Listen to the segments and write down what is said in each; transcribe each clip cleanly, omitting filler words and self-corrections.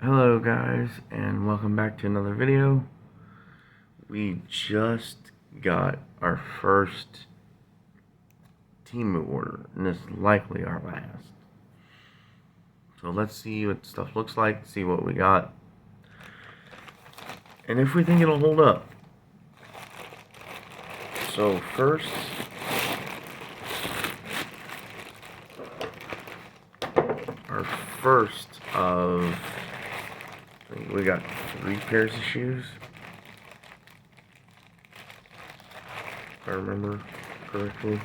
Hello guys, and welcome back to another video. We just got our first Temu order, and this is likely our last. So let's see what stuff looks like, see what we got, and if we think it'll hold up. So first, our first of, I think we got 3 pairs of shoes, if I remember correctly.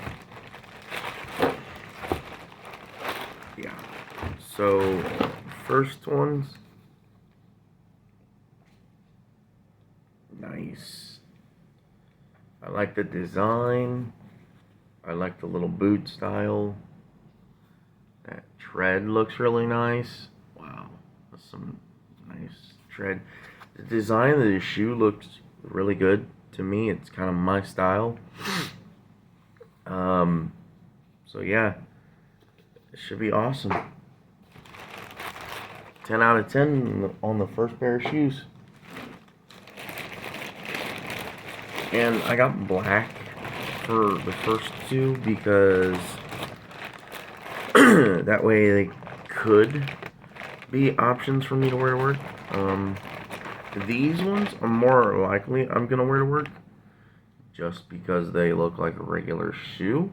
Yeah. So first ones, nice. I like the design. I like the little boot style. That tread looks really nice. Wow, that's some nice tread. The design of the shoe looks really good to me. It's kind of my style. So yeah, it should be awesome. 10 out of 10 on the first pair of shoes. And I got black for the first 2 because that way they could be options for me to wear to work. These ones are more likely I'm gonna wear to work just because they look like a regular shoe.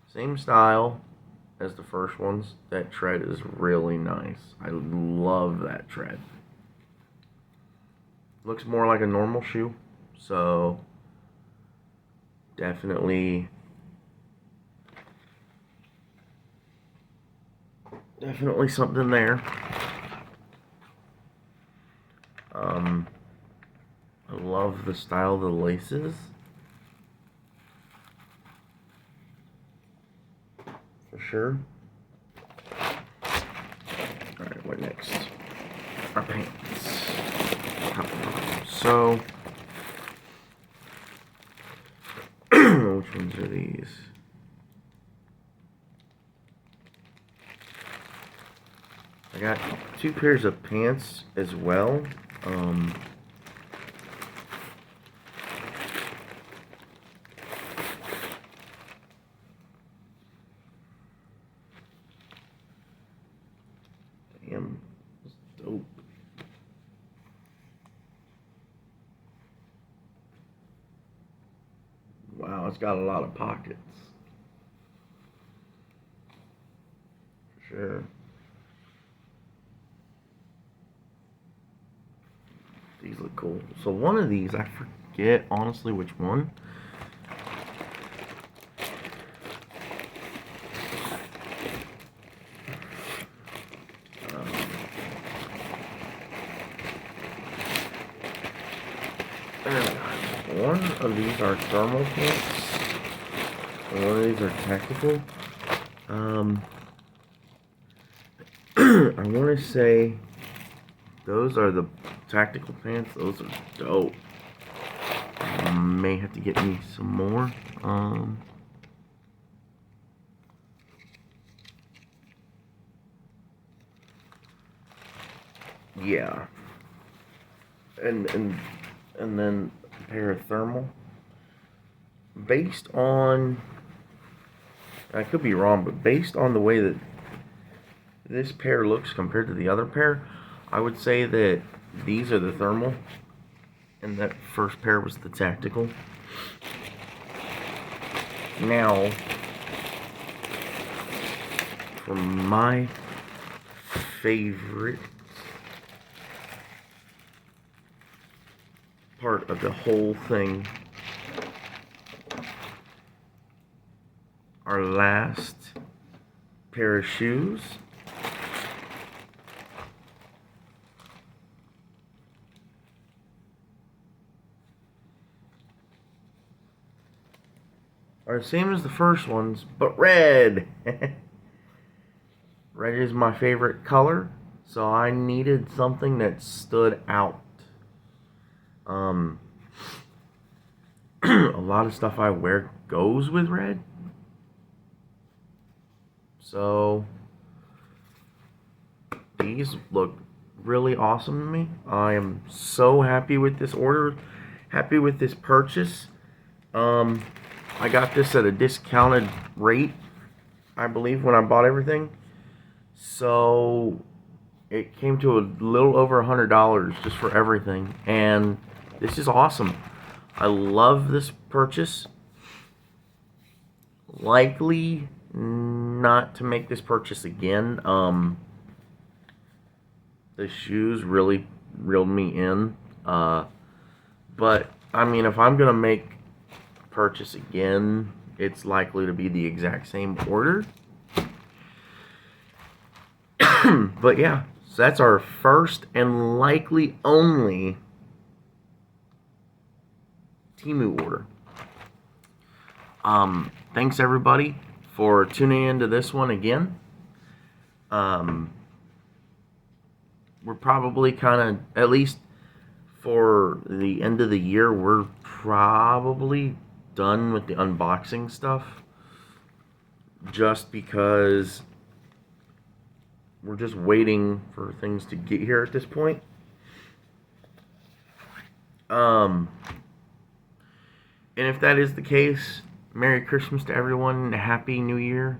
Same style as the first ones. That tread is really nice. I love that tread. Looks more like a normal shoe, so definitely something there. I love the style of the laces. For sure. Alright, what next? Our pants. So, which ones are these? I got 2 pairs of pants as well. Damn, that's dope. Wow, it's got a lot of pockets. For sure. These look cool. So one of these, I forget honestly which one. One of these are thermal pants, and one of these are tactical. I want to say those are the tactical pants. Those are dope. May have to get me some more. Yeah. And then a pair of thermal. Based on, I could be wrong, but based on the way that this pair looks compared to the other pair, I would say that these are the thermal and that first pair was the tactical. Now, for my favorite part of the whole thing, our last pair of shoes. Are the same as the first ones, but red. Red is my favorite color, so I needed something that stood out. A lot of stuff I wear goes with red. So these look really awesome to me. I am so happy with this order, happy with this purchase. I got this at a discounted rate, I believe, when I bought everything. So it came to a little over $100 just for everything, and this is awesome. I love this purchase. Likely not to make this purchase again. The shoes really reeled me in. But I mean, if I'm gonna make a purchase again, it's likely to be the exact same order. But yeah, so that's our first and likely only Temu order. Thanks everybody for tuning into this one again. We're probably kind of, at least for the end of the year, we're probably done with the unboxing stuff, just because we're just waiting for things to get here at this point. And if that is the case, Merry Christmas to everyone, Happy New Year.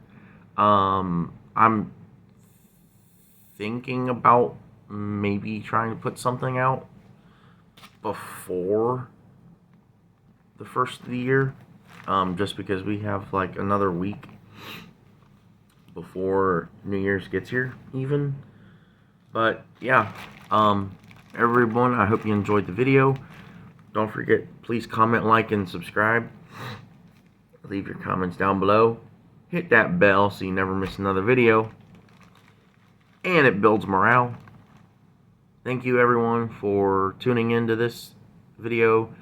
I'm thinking about maybe trying to put something out before the first of the year, just because we have like another week before New Year's gets here even. But yeah, everyone, I hope you enjoyed the video. Don't forget, please comment, like, and subscribe. Leave your comments down below. Hit that bell so you never miss another video, and it builds morale. Thank you everyone for tuning into this video.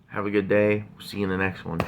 Have a good day. See you in the next one.